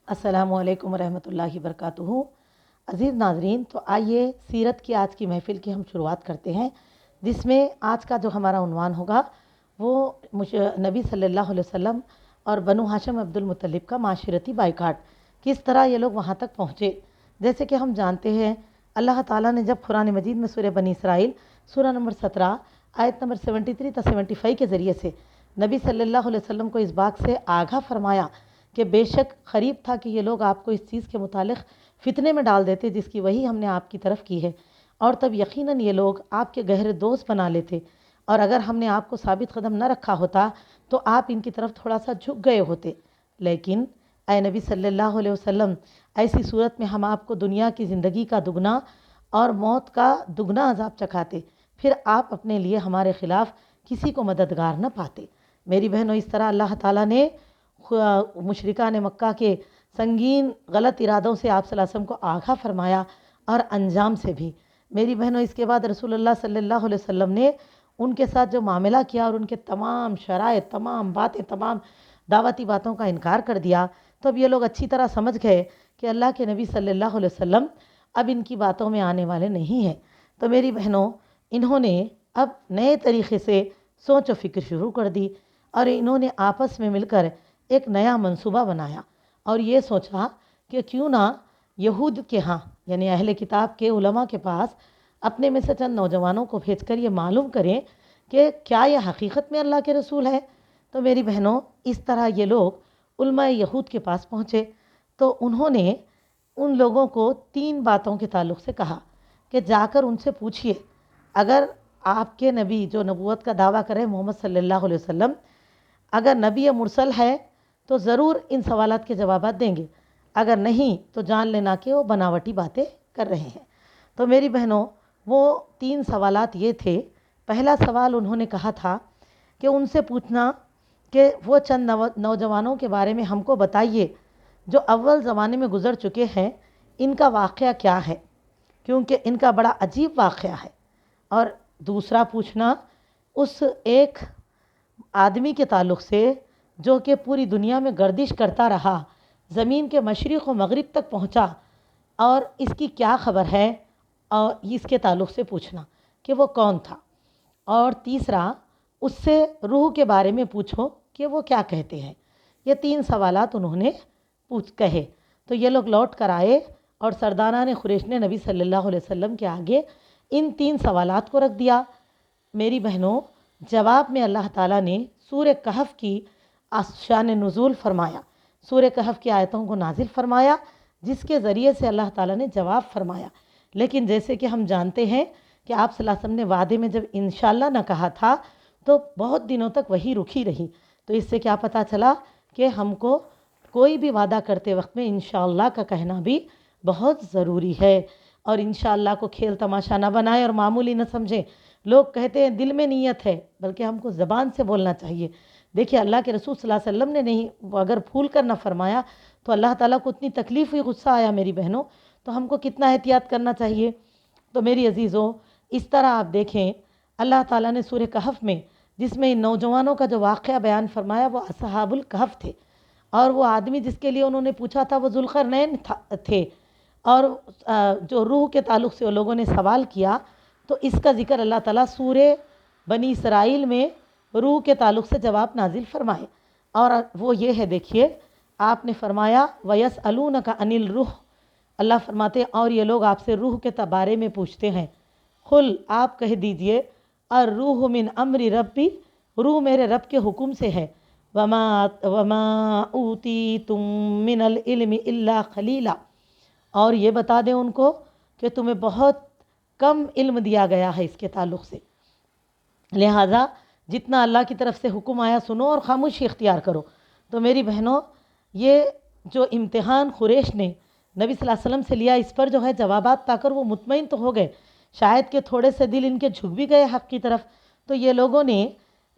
السلام علیکم ورحمۃ اللہ وبرکاتہ۔ عزیز ناظرین، تو آئیے سیرت کی آج کی محفل کی ہم شروعات کرتے ہیں، جس میں آج کا جو ہمارا عنوان ہوگا وہ نبی صلی اللہ علیہ وسلم اور بنو ہاشم عبد المطلب کا معاشرتی بائیکاٹ، کس طرح یہ لوگ وہاں تک پہنچے۔ جیسے کہ ہم جانتے ہیں، اللہ تعالیٰ نے جب قرآن مجید میں سورہ بنی اسرائیل سورہ نمبر 17 آیت نمبر 73 تا 75 کے ذریعے سے نبی صلی اللہ علیہ وسلم کو اس بات سے آگاہ فرمایا کہ بے شک قریب تھا کہ یہ لوگ آپ کو اس چیز کے متعلق فتنے میں ڈال دیتے جس کی وہی ہم نے آپ کی طرف کی ہے، اور تب یقیناً یہ لوگ آپ کے گہرے دوست بنا لیتے، اور اگر ہم نے آپ کو ثابت قدم نہ رکھا ہوتا تو آپ ان کی طرف تھوڑا سا جھک گئے ہوتے۔ لیکن اے نبی صلی اللہ علیہ وسلم، ایسی صورت میں ہم آپ کو دنیا کی زندگی کا دگنا اور موت کا دگنا عذاب چکھاتے، پھر آپ اپنے لیے ہمارے خلاف کسی کو مددگار نہ پاتے۔ میری بہنوں، اس طرح اللہ تعالیٰ نے مشرکان مکہ کے سنگین غلط ارادوں سے آپ صلی اللہ علیہ وسلم کو آگاہ فرمایا، اور انجام سے بھی۔ میری بہنوں، اس کے بعد رسول اللہ صلی اللہ علیہ وسلم نے ان کے ساتھ جو معاملہ کیا اور ان کے تمام شرائط، تمام باتیں، تمام دعوتی باتوں کا انکار کر دیا، تو اب یہ لوگ اچھی طرح سمجھ گئے کہ اللہ کے نبی صلی اللہ علیہ وسلم اب ان کی باتوں میں آنے والے نہیں ہیں۔ تو میری بہنوں، انہوں نے اب نئے طریقے سے سوچ و فکر شروع کر دی، اور انہوں نے آپس میں مل کر ایک نیا منصوبہ بنایا، اور یہ سوچا کہ کیوں نہ یہود کے ہاں، یعنی اہل کتاب کے علماء کے پاس اپنے میں سے چند نوجوانوں کو بھیج کر یہ معلوم کریں کہ کیا یہ حقیقت میں اللہ کے رسول ہے۔ تو میری بہنوں، اس طرح یہ لوگ علماء یہود کے پاس پہنچے، تو انہوں نے ان لوگوں کو 3 باتوں کے تعلق سے کہا کہ جا کر ان سے پوچھئے، اگر آپ کے نبی جو نبوت کا دعویٰ کرے محمد صلی اللہ علیہ وسلم، اگر نبی مرسل ہے تو ضرور ان سوالات کے جوابات دیں گے، اگر نہیں تو جان لینا کہ وہ بناوٹی باتیں کر رہے ہیں۔ تو میری بہنوں، وہ 3 سوالات یہ تھے۔ پہلا سوال انہوں نے کہا تھا کہ ان سے پوچھنا کہ وہ چند نوجوانوں کے بارے میں ہم کو بتائیے جو اول زمانے میں گزر چکے ہیں، ان کا واقعہ کیا ہے، کیونکہ ان کا بڑا عجیب واقعہ ہے۔ اور دوسرا پوچھنا اس ایک آدمی کے تعلق سے جو کہ پوری دنیا میں گردش کرتا رہا، زمین کے مشرق و مغرب تک پہنچا، اور اس کی کیا خبر ہے، اور اس کے تعلق سے پوچھنا کہ وہ کون تھا۔ اور تیسرا، اس سے روح کے بارے میں پوچھو کہ وہ کیا کہتے ہیں۔ یہ 3 سوالات انہوں نے کہے۔ تو یہ لوگ لوٹ کر آئے، اور سرداران قریش نے نبی صلی اللہ علیہ وسلم کے آگے ان 3 سوالات کو رکھ دیا۔ میری بہنوں، جواب میں اللہ تعالیٰ نے سورہ کہف کی شان نزول فرمایا، سورہ کہف کی آیتوں کو نازل فرمایا، جس کے ذریعے سے اللہ تعالیٰ نے جواب فرمایا۔ لیکن جیسے کہ ہم جانتے ہیں کہ آپ صلی اللہ علیہ وسلم نے وعدے میں جب انشاءاللہ نہ کہا تھا تو بہت دنوں تک وہی رکھی رہی۔ تو اس سے کیا پتہ چلا کہ ہم کو کوئی بھی وعدہ کرتے وقت میں انشاءاللہ کا کہنا بھی بہت ضروری ہے، اور انشاءاللہ کو کھیل تماشا نہ بنائیں اور معمولی نہ سمجھیں۔ لوگ کہتے ہیں دل میں نیت ہے، بلکہ ہم کو زبان سے بولنا چاہیے۔ دیکھیے، اللہ کے رسول صلی اللہ علیہ وسلم نے نہیں، اگر پھول کر نہ فرمایا تو اللہ تعالیٰ کو اتنی تکلیف ہوئی، غصہ آیا میری بہنوں، تو ہم کو کتنا احتیاط کرنا چاہیے۔ تو میری عزیزوں، اس طرح آپ دیکھیں، اللہ تعالیٰ نے سورہ کہف میں جس میں ان نوجوانوں کا جو واقعہ بیان فرمایا وہ اصحاب الکہف تھے، اور وہ آدمی جس کے لیے انہوں نے پوچھا تھا وہ ذوالقرنین تھے، اور جو روح کے تعلق سے وہ لوگوں نے سوال کیا، تو اس کا ذکر اللہ تعالیٰ سورہ بنی اسرائیل میں روح کے تعلق سے جواب نازل فرمائے، اور وہ یہ ہے، دیکھیے آپ نے فرمایا وَيَسْأَلُونَكَ عَنِ الرُّوحِ، اللہ فرماتے ہیں اور یہ لوگ آپ سے روح کے بارے میں پوچھتے ہیں، قُلْ آپ کہہ دیجئے الروح من امر ربی، روح میرے رب کے حکم سے ہے، وَمَا أُوتِيتُم مِّنَ الْعِلْمِ إِلَّا قَلِيلًا، اور یہ بتا دیں ان کو کہ تمہیں بہت کم علم دیا گیا ہے اس کے تعلق سے، لہٰذا جتنا اللہ کی طرف سے حکم آیا سنو اور خاموشی اختیار کرو۔ تو میری بہنوں، یہ جو امتحان قریش نے نبی صلی اللہ علیہ وسلم سے لیا، اس پر جو ہے جوابات پا کر وہ مطمئن تو ہو گئے، شاید کہ تھوڑے سے دل ان کے جھک بھی گئے حق کی طرف۔ تو یہ لوگوں نے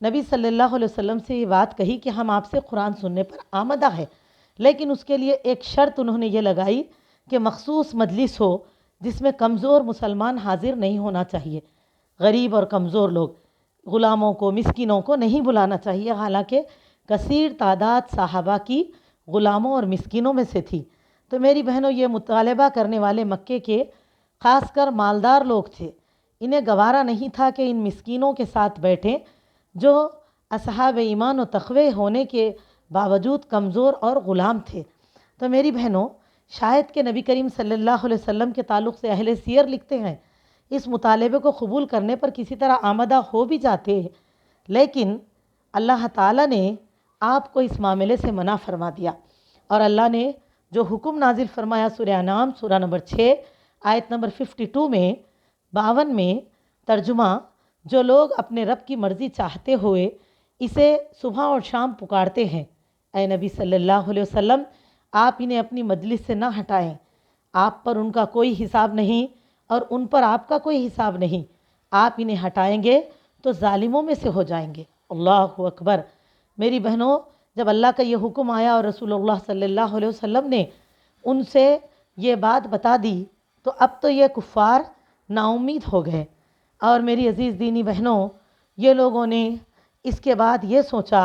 نبی صلی اللہ علیہ وسلم سے یہ بات کہی کہ ہم آپ سے قرآن سننے پر آمدہ ہے، لیکن اس کے لیے ایک شرط انہوں نے یہ لگائی کہ مخصوص مجلس ہو جس میں کمزور مسلمان حاضر نہیں ہونا چاہیے، غریب اور کمزور لوگ، غلاموں کو، مسکینوں کو نہیں بلانا چاہیے، حالانکہ کثیر تعداد صحابہ کی غلاموں اور مسکینوں میں سے تھی۔ تو میری بہنوں، یہ مطالبہ کرنے والے مکے کے خاص کر مالدار لوگ تھے۔ انہیں گوارا نہیں تھا کہ ان مسکینوں کے ساتھ بیٹھیں جو اصحاب ایمان و تقوی ہونے کے باوجود کمزور اور غلام تھے۔ تو میری بہنوں، شاید کہ نبی کریم صلی اللہ علیہ وسلم کے تعلق سے اہل سیر لکھتے ہیں اس مطالبے کو قبول کرنے پر کسی طرح آمادہ ہو بھی جاتے، لیکن اللہ تعالیٰ نے آپ کو اس معاملے سے منع فرما دیا، اور اللہ نے جو حکم نازل فرمایا سورہ انعام سورہ نمبر 6 آیت نمبر 52 میں 52 میں ترجمہ، جو لوگ اپنے رب کی مرضی چاہتے ہوئے اسے صبح اور شام پکارتے ہیں، اے نبی صلی اللہ علیہ وسلم آپ انہیں اپنی مجلس سے نہ ہٹائیں، آپ پر ان کا کوئی حساب نہیں اور ان پر آپ کا کوئی حساب نہیں، آپ انہیں ہٹائیں گے تو ظالموں میں سے ہو جائیں گے۔ اللہ اکبر۔ میری بہنوں، جب اللہ کا یہ حکم آیا اور رسول اللہ صلی اللہ علیہ وسلم نے ان سے یہ بات بتا دی تو اب تو یہ کفار نا امید ہو گئے، اور میری عزیز دینی بہنوں، یہ لوگوں نے اس کے بعد یہ سوچا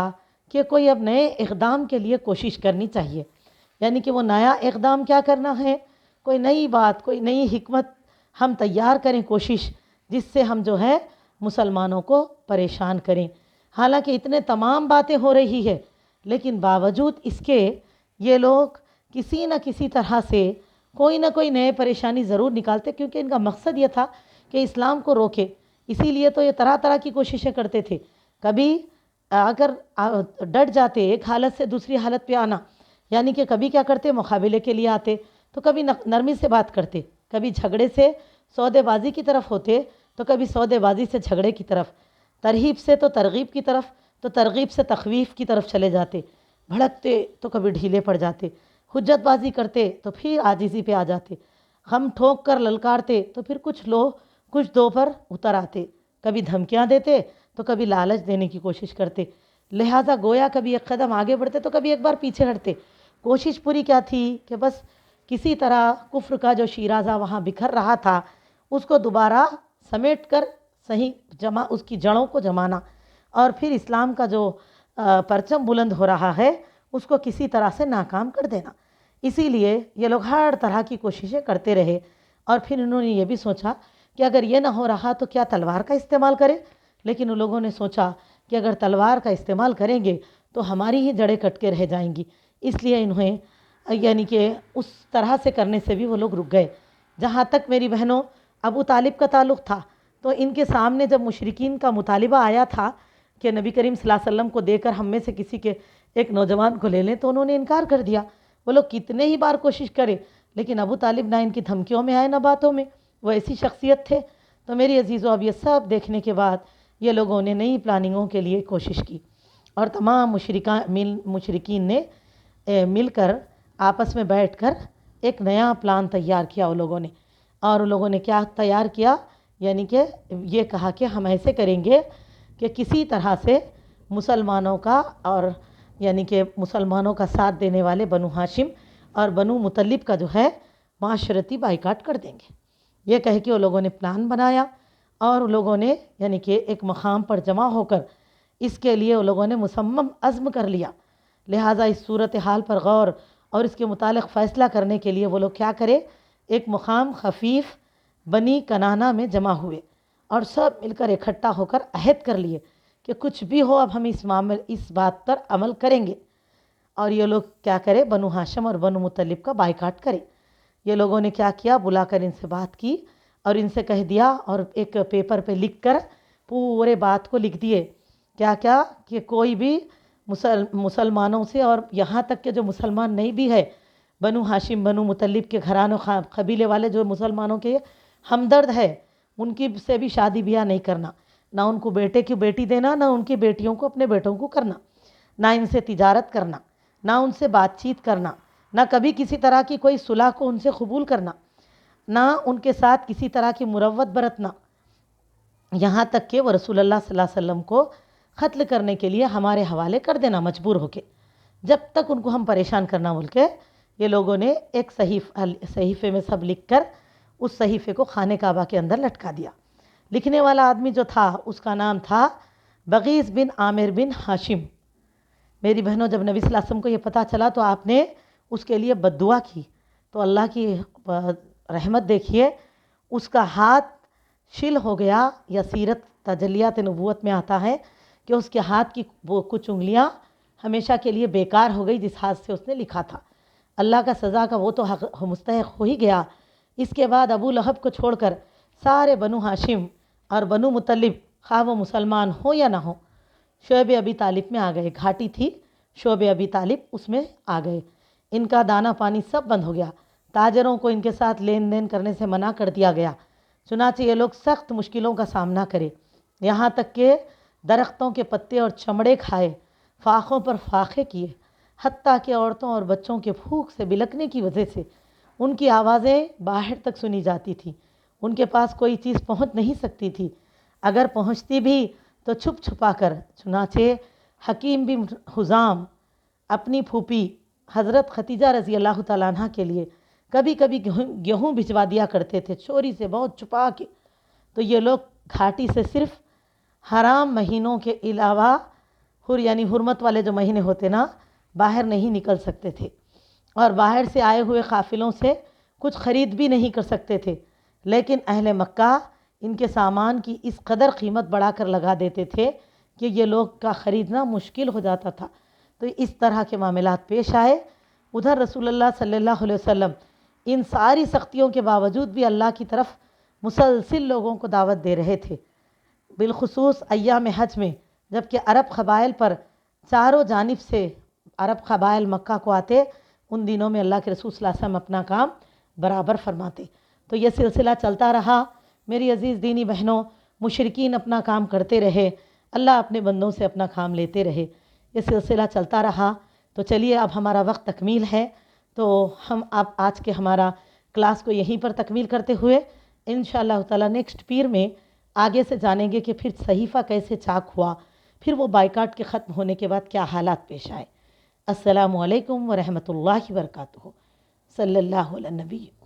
کہ کوئی اب نئے اقدام کے لیے کوشش کرنی چاہیے، یعنی کہ وہ نیا اقدام کیا کرنا ہے، کوئی نئی بات، کوئی نئی حکمت ہم تیار کریں، کوشش جس سے ہم جو ہے مسلمانوں کو پریشان کریں۔ حالانکہ اتنے تمام باتیں ہو رہی ہے، لیکن باوجود اس کے یہ لوگ کسی نہ کسی طرح سے کوئی نہ کوئی نئے پریشانی ضرور نکالتے، کیونکہ ان کا مقصد یہ تھا کہ اسلام کو روکے۔ اسی لیے تو یہ طرح طرح کی کوششیں کرتے تھے، کبھی اگر ڈٹ جاتے ایک حالت سے دوسری حالت پہ آنا، یعنی کہ کبھی کیا کرتے مقابلے کے لیے آتے تو کبھی نرمی سے بات کرتے، کبھی جھگڑے سے سودے بازی کی طرف ہوتے تو کبھی سودے بازی سے جھگڑے کی طرف، ترہیب سے تو ترغیب کی طرف، تو ترغیب سے تخویف کی طرف چلے جاتے، بھڑکتے تو کبھی ڈھیلے پڑ جاتے، حجت بازی کرتے تو پھر عاجزی پہ آ جاتے، ہم ٹھوک کر للکارتے تو پھر کچھ دو پر اتر آتے، کبھی دھمکیاں دیتے تو کبھی لالچ دینے کی کوشش کرتے، لہٰذا گویا کبھی ایک قدم آگے بڑھتے تو کبھی ایک بار پیچھے ہٹتے۔ کوشش پوری کیا تھی کہ بس کسی طرح کفر کا جو شیرازہ وہاں بکھر رہا تھا اس کو دوبارہ سمیٹ کر صحیح اس کی جڑوں کو جمانا، اور پھر اسلام کا جو پرچم بلند ہو رہا ہے اس کو کسی طرح سے ناکام کر دینا۔ اسی لیے یہ لوگ ہر طرح کی کوششیں کرتے رہے، اور پھر انہوں نے یہ بھی سوچا کہ اگر یہ نہ ہو رہا تو کیا تلوار کا استعمال کریں، لیکن ان لوگوں نے سوچا کہ اگر تلوار کا استعمال کریں گے تو ہماری ہی جڑیں کٹ کے رہ جائیں گی، اس لیے انہیں یعنی کہ اس طرح سے کرنے سے بھی وہ لوگ رک گئے۔ جہاں تک میری بہنوں ابو طالب کا تعلق تھا تو ان کے سامنے جب مشرکین کا مطالبہ آیا تھا کہ نبی کریم صلی اللہ علیہ وسلم کو دے کر ہم میں سے کسی کے ایک نوجوان کو لے لیں، تو انہوں نے انکار کر دیا۔ وہ لوگ کتنے ہی بار کوشش کرے، لیکن ابو طالب نہ ان کی دھمکیوں میں آئے نہ باتوں میں، وہ ایسی شخصیت تھے۔ تو میری عزیزوں، اب یہ سب دیکھنے کے بعد یہ لوگوں نے نئی پلاننگوں کے لیے کوشش کی، اور تمام مشرکین نے مل کر آپس میں بیٹھ کر ایک نیا پلان تیار کیا ان لوگوں نے، اور ان لوگوں نے کیا تیار کیا، یعنی کہ یہ کہا کہ ہم ایسے کریں گے کہ کسی طرح سے مسلمانوں کا، اور یعنی کہ مسلمانوں کا ساتھ دینے والے بنو ہاشم اور بنو مطلب کا جو ہے معاشرتی بائیکاٹ کر دیں گے۔ یہ کہہ کے ان لوگوں نے پلان بنایا، اور ان لوگوں نے یعنی کہ ایک مقام پر جمع ہو کر اس کے لیے ان لوگوں نے مصمم عزم کر لیا۔ لہٰذا اس صورتحال پر غور اور اس کے متعلق فیصلہ کرنے کے لیے وہ لوگ کیا کرے، ایک مقام خفیف بنی کنانہ میں جمع ہوئے، اور سب مل کر اکٹھا ہو کر عہد کر لیے کہ کچھ بھی ہو اب ہم اس بات پر عمل کریں گے، اور یہ لوگ کیا کرے، بنو ہاشم اور بنو مطلب کا بائیکاٹ کرے۔ یہ لوگوں نے کیا کیا، بلا کر ان سے بات کی اور ان سے کہہ دیا، اور ایک پیپر پہ لکھ کر پورے بات کو لکھ دیے، کیا کیا کہ کوئی بھی مسلمانوں سے، اور یہاں تک کہ جو مسلمان نہیں بھی ہے، بنو ہاشم بنو مطلب کے گھرانوں قبیلے والے جو مسلمانوں کے ہمدرد ہے، ان کی سے بھی شادی بیاہ نہیں کرنا، نہ ان کو بیٹے کی بیٹی دینا، نہ ان کی بیٹیوں کو اپنے بیٹوں کو کرنا، نہ ان سے تجارت کرنا، نہ ان سے بات چیت کرنا، نہ کبھی کسی طرح کی کوئی صلح کو ان سے قبول کرنا، نہ ان کے ساتھ کسی طرح کی مروت برتنا، یہاں تک کہ وہ رسول اللہ صلی اللہ علیہ وسلم کو قتل کرنے کے لیے ہمارے حوالے کر دینا مجبور ہو کے، جب تک ان کو ہم پریشان کرنا بول کے یہ لوگوں نے ایک صحیفے میں سب لکھ کر اس صحیفے کو خانہ کعبہ کے اندر لٹکا دیا۔ لکھنے والا آدمی جو تھا اس کا نام تھا بغیث بن عامر بن ہاشم۔ میری بہنوں، جب نبی صلی اللہ علیہ وسلم کو یہ پتہ چلا تو آپ نے اس کے لیے بد دعا کی، تو اللہ کی رحمت دیکھیے، اس کا ہاتھ شل ہو گیا، یا سیرت تجلیات نبوت میں آتا ہے کہ اس کے ہاتھ کی وہ کچھ انگلیاں ہمیشہ کے لیے بیکار ہو گئی جس ہاتھ سے اس نے لکھا تھا۔ اللہ کا سزا کا وہ تو مستحق ہو ہی گیا۔ اس کے بعد ابو لہب کو چھوڑ کر سارے بنو ہاشم اور بنو مطلب، خواہ وہ مسلمان ہو یا نہ ہو، شعیب ابی طالب میں آ گئے۔ گھاٹی تھی شعیب ابی طالب، اس میں آ گئے۔ ان کا دانا پانی سب بند ہو گیا، تاجروں کو ان کے ساتھ لین دین کرنے سے منع کر دیا گیا۔ چنانچہ یہ لوگ سخت مشکلوں کا سامنا کرے، یہاں تک کہ درختوں کے پتے اور چمڑے کھائے، فاخوں پر فاخے کیے، حتیٰ کہ عورتوں اور بچوں کے پھونک سے بلکنے کی وجہ سے ان کی آوازیں باہر تک سنی جاتی تھی۔ ان کے پاس کوئی چیز پہنچ نہیں سکتی تھی، اگر پہنچتی بھی تو چھپ چھپا کر۔ چنانچہ حکیم بن حزام اپنی پھوپھی حضرت ختیجہ رضی اللہ تعالیٰ عنہ کے لیے کبھی کبھی گیہوں بھجوا دیا کرتے تھے، چوری سے، بہت چھپا کے۔ تو یہ لوگ گھاٹی سے صرف حرام مہینوں کے علاوہ یعنی حرمت والے جو مہینے ہوتے نا، باہر نہیں نکل سکتے تھے، اور باہر سے آئے ہوئے قافلوں سے کچھ خرید بھی نہیں کر سکتے تھے۔ لیکن اہل مکہ ان کے سامان کی اس قدر قیمت بڑھا کر لگا دیتے تھے کہ یہ لوگ کا خریدنا مشکل ہو جاتا تھا۔ تو اس طرح کے معاملات پیش آئے۔ ادھر رسول اللہ صلی اللہ علیہ وسلم ان ساری سختیوں کے باوجود بھی اللہ کی طرف مسلسل لوگوں کو دعوت دے رہے تھے، بالخصوص ایام حج میں، جب کہ عرب قبائل پر چاروں جانب سے عرب قبائل مکہ کو آتے، ان دنوں میں اللہ کے رسول صلی اللہ علیہ وسلم اپنا کام برابر فرماتے۔ تو یہ سلسلہ چلتا رہا۔ میری عزیز دینی بہنوں، مشرکین اپنا کام کرتے رہے، اللہ اپنے بندوں سے اپنا کام لیتے رہے، یہ سلسلہ چلتا رہا۔ تو چلیے، اب ہمارا وقت تکمیل ہے، تو ہم اب آج کے ہمارا کلاس کو یہیں پر تکمیل کرتے ہوئے انشاءاللہ تعالیٰ نیکسٹ پیر میں آگے سے جانیں گے کہ پھر صحیفہ کیسے چاک ہوا، پھر وہ بائیکاٹ کے ختم ہونے کے بعد کیا حالات پیش آئے۔ السلام علیکم ورحمۃ اللہ وبرکاتہ۔ صلی اللہ علیہ نبی۔